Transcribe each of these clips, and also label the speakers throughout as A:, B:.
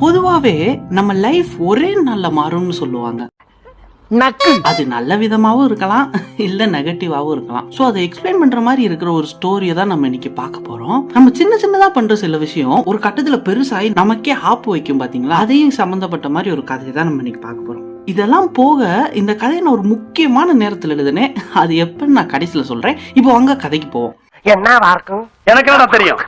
A: பொதுவாவே நம்ம லைஃப் ஒரே நாள்ல மாறும்னு சொல்லுவாங்க. அது நல்ல விதமாவும் இருக்கலாம், இல்ல நெகட்டிவாவும் இருக்கலாம். சோ அதை எக்ஸ்பிளைன் பண்ற மாதிரி இருக்கிற ஒரு ஸ்டோரியை தான் நம்ம இன்னைக்கு பார்க்க போறோம். நம்ம சின்ன சின்னதா பண்ற சில விஷயம் ஒரு கட்டத்துல பெருசாகி நமக்கே ஆப்பு வைக்கும் பாத்தீங்களா, அதையும் சம்பந்தப்பட்ட மாதிரி ஒரு கதையை தான் நம்ம இன்னைக்கு பார்க்க போறோம். இதெல்லாம் போக இந்த கதையை நான் ஒரு முக்கியமான நேரத்துல எழுதுனேன். அது எப்பன்னு நான் கடைசியில சொல்றேன். இப்போ அங்க கதைக்கு போவோம்.
B: என்ன எனக்கு என்ன தெரியும்,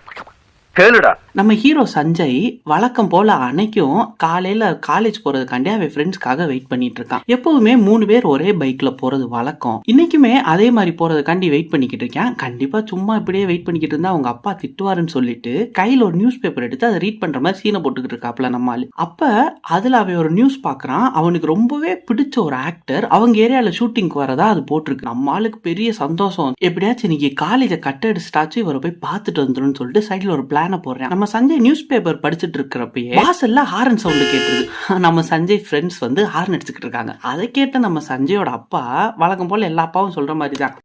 B: கேளுடா.
A: நம்ம ஹீரோ சஞ்சய் வழக்கம் போல அன்னைக்கும் காலையில காலேஜ் போறதுக்காண்டி அவன் ஃப்ரெண்ட்ஸ்க்காக வெயிட் பண்ணிட்டு இருக்கான். எப்பவுமே 3 பேர் ஒரே பைக்ல போறது வழக்கம். இன்னைக்குமே அதே மாதிரி போறதுக்காண்டி வெயிட் பண்ணிக்கிட்டு இருக்கேன். கண்டிப்பா சும்மா இப்படியே வெயிட் பண்ணிக்கிட்டு இருந்தா அவங்க அப்பா திட்டுவாருன்னு சொல்லிட்டு கையில ஒரு நியூஸ் பேப்பர் எடுத்து அதை ரீட் பண்ற மாதிரி சீனை போட்டுக்கிட்டு இருக்காப்ல நம்ம ஆளு. அப்ப அதுல அவன் ஒரு நியூஸ் பாக்குறான். அவனுக்கு ரொம்பவே பிடிச்ச ஒரு ஆக்டர் அவங்க ஏரியால ஷூட்டிங்க்கு வரதா அது போட்டிருக்கு. நம்ம ஆளுக்கு பெரிய சந்தோஷம். எப்படியாச்சும் இன்னைக்கு காலேஜ கட் அடிச்சிட்டாச்சு இவரை போய் பார்த்துட்டு வந்துடும் சொல்லிட்டு சைட்ல ஒரு பிளான போடுறேன். நம்ம சஞ்சய் நியூஸ் பேப்பர் படிச்சுட்டு இருக்கிறப்பயே வாசல்ல ஹாரன் சவுண்ட் கேட்டுது. நம்ம சஞ்சய் ஃப்ரெண்ட்ஸ் வந்து ஹாரன் அடிச்சுக்கிட்டு இருக்காங்க. அதை கேட்ட நம்ம சஞ்சயோட அப்பா வழக்கம் போல எல்லா அப்பாவும் சொல்ற மாதிரி தான்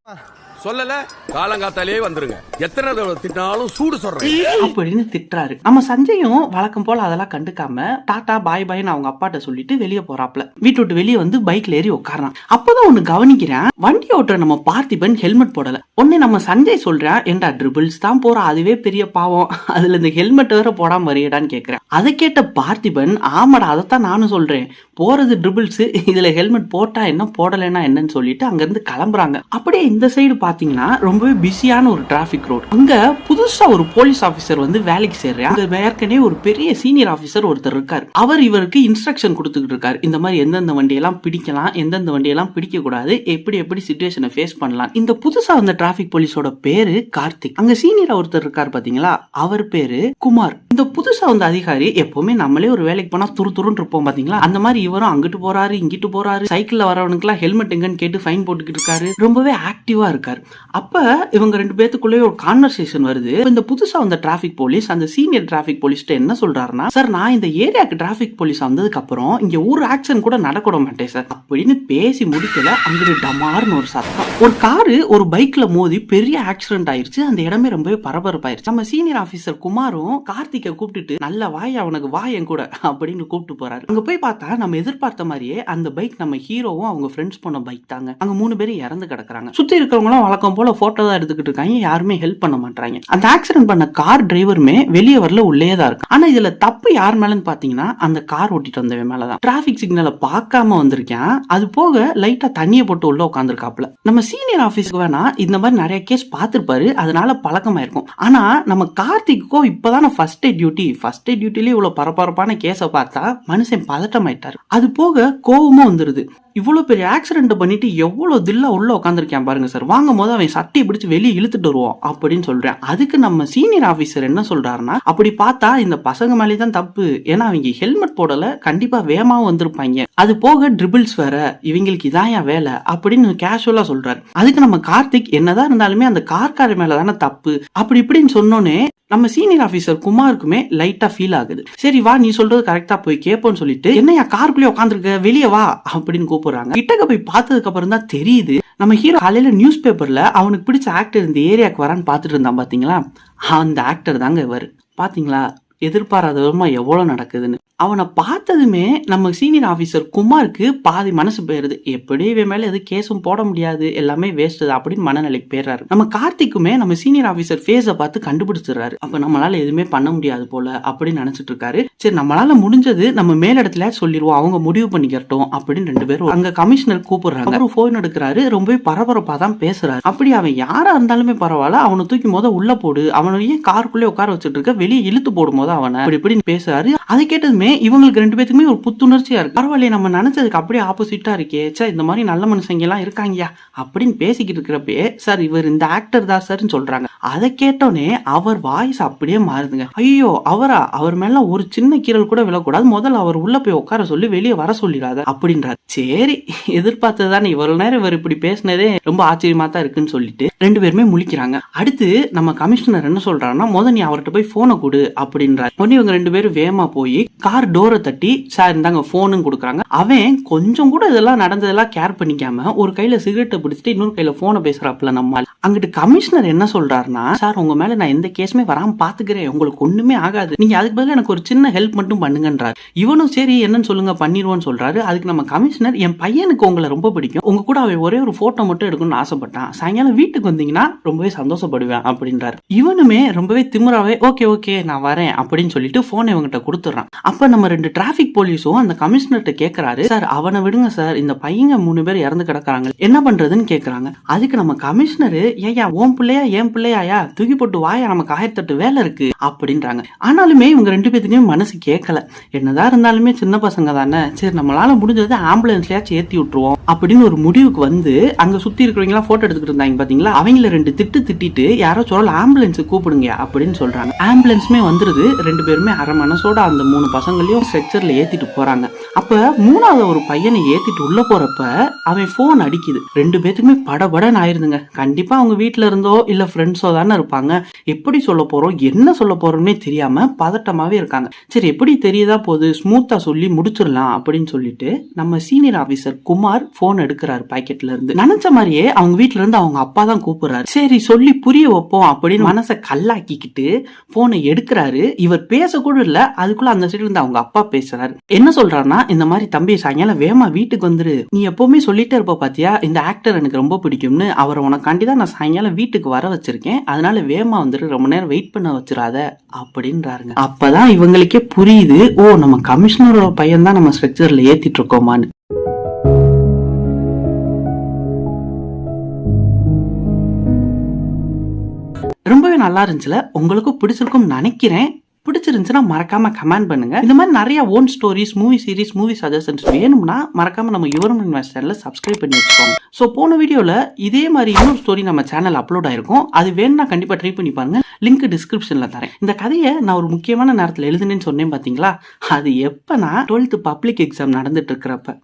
C: சொல்லல, காலங்காத்தாலே வந்துருங்க, எத்தனை திட்டாலும் சூடு சொல்றேன்
A: அப்படின்னு திட்டுறாரு. நம்ம சஞ்சயும் வழக்கம் போல அதெல்லாம் கண்டுக்காம டாடா பாய் பாய்னு அவங்க அப்பாட்ட சொல்லிட்டு வெளியே போறாப்ல. வீட்டு விட்டு வெளியே வந்து பைக்ல ஏறி உட்காரான். அப்பதான் ஒண்ணு கவனிக்கிறேன், வண்டி ஓட்டுற நம்ம பார்த்திபன் ஹெல்மெட் போடல. உடனே நம்ம சஞ்சய் சொல்றேன், ஏண்டா ட்ரிபிள்ஸ் தான் போற, அதுவே பெரிய பாவம், அதுல இந்த ஹெல்மெட் வேற போடாம வரையடான்னு கேக்குறேன். அதை கேட்ட பார்த்திபன், ஆமாடா அதைத்தான் நானும் சொல்றேன், போறது ட்ரிபிள்ஸ், இதுல ஹெல்மெட் போட்டா என்ன போடலைன்னா என்னன்னு சொல்லிட்டு அங்க இருந்து கிளம்புறாங்க. அப்படியே இந்த சைடு பாத்தீங்கன்னா ரொம்பவே பிஸியான ஒரு டிராபிக் ரோடு. அங்க புதுசா ஒரு போலீஸ் ஆபீசர் வந்து வேலைக்கு சேர்றாரு. ஏற்கனவே ஒரு பெரிய சீனியர் ஆபீசர் ஒருத்தர் இருக்காரு. அவர் இவருக்கு இன்ஸ்ட்ரக்ஷன் கொடுத்துக்கிட்டு இருக்காரு. இந்த மாதிரி எந்தெந்த வண்டியெல்லாம் பிடிக்கலாம், எந்தெந்த வண்டியெல்லாம் பிடிக்க கூடாது, எப்படி எப்படி சிச்சுவேஷனை ஃபேஸ் பண்ணலாம். இந்த புதுசா வந்த டிராபிக் போலீஸோட பேரு கார்த்திக். அங்க சீனியரா ஒருத்தர் இருக்காரு பாத்தீங்களா, அவர் பேரு குமார். இந்த புதுசா வந்த அதிகாரி எப்பவுமே நம்மளே ஒரு வேலைக்கு போனா துருன்னு இருப்போம் பாத்தீங்களா, அந்த மாதிரி இவரும் அங்கிட்டு போறாரு இங்கிட்டு போறாரு. சைக்கிள்ல வரவனுக்கு எல்லாம் ஹெல்மெட் எங்கன்னு கேட்டு ஃபைன் போட்டுக்கிட்டு இருக்காரு. ரொம்பவே ஆக்டிவா இருக்காரு. அப்ப இவங்க 2 பேத்துக்குள்ளே ஒரு கான்வர்சேஷன் வருது. இந்த புதுசா வந்த டிராபிக் போலீஸ் அந்த சீனியர் டிராபிக் போலீஸ்ட்ட என்ன சொல்றாருன்னா, சார் நான் இந்த ஏரியாக்கு டிராபிக் போலீஸ் வந்ததுக்கு அப்புறம் இங்க ஒரு ஆக்சிடென்ட் கூட நடக்க மாட்டேன் சார் அப்படின்னு பேசி முடிக்கல. அங்கிட்டு டமார்னு ஒரு சத்தம். ஒரு காரு ஒரு பைக்ல மோதி பெரிய ஆக்சிடென்ட் ஆயிருச்சு. அந்த இடமே ரொம்பவே பரபரப்பாயிருச்சு. நம்ம சீனியர் ஆபீசர் குமாரும் கார்த்திகை கூப்பிட்டுட்டு, நல்ல வாய் அவனுக்கு வாயன் கூட அப்படின்னு கூப்பிட்டு போறாரு. அங்க போய் பார்த்தா நம்ம எதிர்பார்த்த மாதிரியே அந்த பைக் நம்ம ஹீரோவும் அவங்க ஃப்ரெண்ட்ஸ் போன பைக் தாங்க. அங்க 3 பேரும் இறந்து கிடக்குறாங்க. சுத்தி இருக்கிறவங்களும் வழக்கம் போல போட்டோ தான் எடுத்துக்கிட்டு இருக்காங்க. யாருமே ஹெல்ப் பண்ண மாட்டாங்க. அந்த ஆக்சிடென்ட் பண்ண கார் டிரைவருமே வெளியே வரல, உள்ளே தான் இருக்கு. ஆனா இதுல தப்பு யார் மேலன்னு பாத்தீங்கன்னா அந்த கார் ஓட்டிட்டு வந்தவன் மேலதான். டிராபிக் சிக்னலை பார்க்காம வந்திருக்கேன். அது போக லைட்டா தண்ணியை போட்டு உள்ள உட்காந்துருக்காப்ல. நம்ம சீனியர் ஆபீஸ்க்கு வேணா இந்த மாதிரி நிறைய கேஸ் பார்த்திருப்பாரு, அதனால பழக்கமாயிருக்கும். ஆனா நம்ம கார்த்திக்கோ இப்பதான ஃபர்ஸ்ட் எய்ட் டியூட்டிலே இவ்வளவு பரபரப்பான கேஸை பார்த்தா மனுஷன் பதட்டம் ஆயிட்டாரு. அது போக கோவமும் வந்துருது. இவ்வளவு பெரிய ஆக்சிடென்ட் பண்ணிட்டு எவ்வளவு தில்லா உள்ள உட்காந்துருக்கேன் பாருங்க சார், வாங்கும் போது அவன் சட்டையை பிடிச்சு வெளியே இழுத்துட்டு வருவோம் அப்படின்னு சொல்றேன். அதுக்கு நம்ம சீனியர் ஆபீசர் என்ன சொல்றாருன்னா, அப்படி பார்த்தா இந்த பசங்க மேலேதான் தப்பு, ஏன்னா அவங்க ஹெல்மெட் போடல, கண்டிப்பா வேகமாவும் வந்திருப்பாங்க, அது போக ட்ரிபிள்ஸ் வேற, இவங்களுக்கு இதான் என் வேலை அப்படின்னு கேஷுவலா சொல்றாரு. அதுக்கு நம்ம கார்த்திக், என்னதான் இருந்தாலுமே அந்த கார்கார மேலதானே தப்பு அப்படி இப்படின்னு சொன்னோன்னே நம்ம சீனியர் ஆபீசர் குமாருக்குமே லைட்டா ஃபீல் ஆகுது. சரி வா, நீ சொல்றது கரெக்டா போய் கேப்போன்னு சொல்லிட்டு, என்னையா காருக்குள்ளே உட்காந்துருக்க, வெளியே வா அப்படின்னு கூப்பிடுறாங்க. கிட்டக்க போய் பார்த்ததுக்கு அப்புறம் தான் தெரியுது, நம்ம ஹீரோ காலையில நியூஸ் பேப்பர்ல அவனுக்கு பிடிச்ச ஆக்டர் இந்த ஏரியாக்கு வரான்னு பாத்துட்டு இருந்தான் பாத்தீங்களா, அந்த ஆக்டர் தாங்க இவரு. பாத்தீங்களா எதிர்பாராத விதமா எவ்வளவு நடக்குதுன்னு. அவனை பார்த்ததுமே நம்ம சீனியர் ஆபீசர் குமாருக்கு பாதி மனசு போயிருது. எப்படி இவன் மேல எது கேஸும் போட முடியாது, எல்லாமே வேஸ்ட் அப்படின்னு மனநிலைக்கு போயிடுறாரு. நம்ம கார்த்திக்குமே நம்ம சீனியர் ஆபீசர் ஃபேஸை பார்த்து கண்டுபிடிச்சிடுறாரு. அப்ப நம்மளால எதுவுமே பண்ண முடியாது போல அப்படின்னு நினைச்சிட்டு இருக்காரு. சரி நம்மளால முடிஞ்சது நம்ம மேலிடத்துல சொல்லிடுவோம், அவங்க முடிவு பண்ணிக்கிறட்டும் அப்படின்னு 2 பேரும் அங்க கமிஷனர் கூப்பிடுறாங்க. அவரும் போன் எடுக்கிறாரு. ரொம்பவே பரபரப்பா தான் பேசுறாரு. அப்படி அவன் யாரா இருந்தாலுமே பரவாயில்ல, அவனை தூக்கி உள்ள போடு, அவனையே காருக்குள்ளே உட்கார வச்சுட்டு இருக்க, வெளியே இழுத்து போடும் போது அவனை இப்படி பேசுறாரு. அதை கேட்டதுமே இவங்களுக்கு 2 பேத்துக்குமே ஒரு புத்துணர்ச்சியா இருக்கு. பரவாயில்ல, நம்ம நினைச்சதுக்கு அப்படியே ஆப்போசிட்டா இருக்கே, இந்த மாதிரி நல்ல மனுஷங்க எல்லாம் இருக்காங்கயா அப்படின்னு பேசிக்கிட்டு இருக்கிறப்பே, சார் இவர் இந்த ஆக்டர் தான் சார்ன்னு சொல்றாங்க. அதை கேட்டோன்னே அவர் வாய்ஸ் அப்படியே மாறுதுங்க. ஐயோ அவரா, அவர் மேல ஒரு சின்ன கீரல் கூட விழக்கூடாது, முதல்ல அவர் உள்ள போய் உட்கார சொல்லி வெளியே வர சொல்லிடாத அப்படின்றாரு. சரி எதிர்பார்த்ததுதானே, இவ்வளவு நேரம் இவர் இப்படி பேசினதே ரொம்ப ஆச்சரியமா தான் இருக்குன்னு சொல்லிட்டு 2 பேருமே முழிக்கிறாங்க. அடுத்து நம்ம கமிஷனர் என்ன சொல்றாருன்னா, நீ அவர்கிட்ட போய் போனை கொடு அப்படின்றாரு. அப்படின்றாரு. உடனே இவங்க 2 பேரும் வேகமா போய் கார் டோரை தட்டி சார் இந்தாங்க போனும் கொடுக்குறாங்க. அவன் கொஞ்சம் கூட இதெல்லாம் நடந்ததெல்லாம் கேர் பண்ணிக்காம ஒரு கையில சிகரெட்டை பிடிச்சிட்டு இன்னொரு கையில போனை பேசுறாப்புல நம்மால். அங்கிட்டு கமிஷனர் என்ன சொல்றாருன்னா, சார் உங்க மேல நான் எந்த கேஸுமே வராம பாத்துக்கிறேன், உங்களுக்கு ஒண்ணுமே ஆகாது, நீங்க அதுக்கு பதிலா எனக்கு ஒரு சின்ன ஹெல்ப் மட்டும் பண்ணுங்கன்றாரு. இவனும் சரி என்னன்னு சொல்லுங்க பண்ணிடுவோன்னு சொல்றாரு. அதுக்கு நம்ம கமிஷனர், என் பையனுக்கு உங்களை ரொம்ப பிடிக்கும், உங்க கூட அவன் ஒரே ஒரு போட்டோ மட்டும் எடுக்கணும்னு ஆசைப்பட்டான், சாயங்காலம் வீட்டுக்கு வந்தீங்கன்னா ரொம்பவே சந்தோஷப்படுவேன் அப்படின்றாரு. இவனுமே ரொம்பவே திமிராவே ஓகே ஓகே நான் வரேன் அப்படின்னு சொல்லிட்டு போனை இவங்கிட்ட கொடுத்துறான். அப்ப நம்ம 2 டிராபிக் போலீஸும் அந்த கமிஷனர்கிட்ட கேட்கறாரு, சார் அவனை விடுங்க சார், இந்த பையங்க 3 பேர் இறந்து கிடக்குறாங்க, என்ன பண்றதுன்னு கேக்குறாங்க. அதுக்கு நம்ம கமிஷனர், ஏயா உன் பிள்ளையா என் பிள்ளையா, தூக்கி போட்டு வாயா, நமக்கு 1008 வேலை இருக்கு அப்படின்றாங்க. ஆனாலுமே இவங்க 2 பேத்துக்குமே மனசு கேட்கல. என்னதான் இருந்தாலுமே சின்ன பசங்க தானே, சரி நம்மளால முடிஞ்சது ஆம்புலன்ஸ்லயாச்சும் ஏத்தி விட்டுருவோம் அப்படின்னு ஒரு முடிவுக்கு வந்து அங்க சுத்தி இருக்கிறவங்க போட்டோ எடுத்துக்கிட்டு இருந்தாங்க பாத்தீங்களா, அவங்கள 2 திட்டிட்டு யாரோ சொல்ல ஆம்புலன்ஸ் கூப்பிடுங்க அப்படின்னு சொல்றாங்க. ஆம்புலன்ஸுமே வந்துருது. 2 பேருமே அரை மனசோட அந்த 3 பசங்களையும் ஸ்ட்ரெச்சர்ல ஏத்திட்டு போறாங்க. அப்ப 3வது ஒரு பையனை ஏத்திட்டு உள்ள போறப்ப அவன் போன் அடிக்குது. 2 பேத்துக்குமே படபடன்னு ஆயிருதுங்க. கண்டிப்பா அவங்க வீட்டுல இருந்தோ இல்ல ஃப்ரெண்ட்ஸோ தானே இருப்பாங்க. எப்படி சொல்ல போறோம் என்ன சொல்ல போறோம்னே தெரியாம பதட்டமாவே இருக்காங்க. சரி எப்படி தெரியுதா போது, ஸ்மூத்தா சொல்லி முடிச்சிடலாம் அப்படின்னு சொல்லிட்டு நம்ம சீனியர் ஆபீசர் குமார் போன் எடுக்கிறாரு பாக்கெட்ல இருந்து. நினைச்ச மாதிரியே அவங்க வீட்டுல இருந்து அவங்க அப்பா தான் கூப்பிடுறாரு. சரி சொல்லி புரிய வைப்போம் அப்படின்னு மனசை கல்லாக்கிக்கிட்டு போனை எடுக்கிறாரு. இவர் பேசக்கூட இல்ல, அதுக்குள்ள அந்த சைடுல இருந்து அவங்க அப்பா பேசுறாரு. என்ன சொல்றாருன்னா, இந்த மாதிரி தம்பி சாயங்காலம் வேமா வீட்டுக்கு வந்துரு, நீ எப்பவுமே சொல்லிட்டே இருப்ப பாத்தியா இந்த ஆக்டர் எனக்கு ரொம்ப பிடிக்கும்னு, அவரை உனக்காண்டிதான் நான் சாயங்காலம் வீட்டுக்கு வர வச்சிருக்கேன், அதனால வேமா வந்துரு, ரொம்ப நேரம் வெயிட் பண்ண வச்சிடாத அப்படின்றாருங்க. அப்பதான் இவங்களுக்கே புரியுது, ஓ நம்ம கமிஷனரோட பையன் தான் நம்ம ஸ்ட்ரக்சர்ல ஏத்திட்டு இருக்கோமான்னு. ரொம்பவே நல்லா இருந்துச்சுல, உங்களுக்கும் பிடிச்சிருக்கும் நினைக்கிறேன். பிடிச்சிருந்துச்சுன்னா மறக்காம கமெண்ட் பண்ணுங்க. இந்த மாதிரி நிறைய own stories, movie series, movie suggestions வேணும்னா மறக்காம நம்ம யுவரும் இன்வெஸ்ட் சேனலை சப்ஸ்கிரைப் பண்ணி வச்சுக்கோங்க. ஸோ போன வீடியோல இதே மாதிரி இன்னொரு ஸ்டோரி நம்ம சேனல் அப்லோட் ஆயிருக்கும், அது வேணும்னா கண்டிப்பா ட்ரை பண்ணி பாருங்க. லிங்க் டிஸ்கிரிப்ஷன்ல தரேன். இந்த கதையை நான் ஒரு முக்கியமான நேரத்தில் எழுதுனேன்னு சொன்னேன் பாத்தீங்களா, அது எப்பனா 12th பப்ளிக் எக்ஸாம் நடந்துட்டு இருக்கிறப்ப.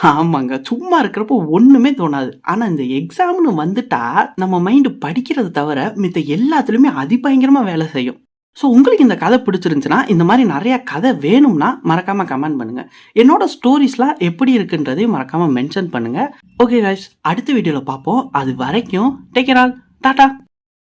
A: ஆமாங்க, சும்மா இருக்கிறப்போ ஒண்ணுமே தோணாது. ஆனா இந்த எக்ஸாம்னு வந்துட்டா நம்ம மைண்ட் படிக்கிறது தவிர மித்த எல்லாத்துலயுமே அதிபயங்கரமா வேலை செய்யும். ஸோ உங்களுக்கு இந்த கதை பிடிச்சிருந்துச்சுன்னா, இந்த மாதிரி நிறைய கதை வேணும்னா மறக்காம கமெண்ட் பண்ணுங்க. என்னோட ஸ்டோரிஸ்லாம் எப்படி இருக்குன்றதையும் மறக்காம மென்ஷன் பண்ணுங்க. ஓகே கைஸ், அடுத்த வீடியோல பார்ப்போம். அது வரைக்கும் டேக் கேர் ஆல், டாடா.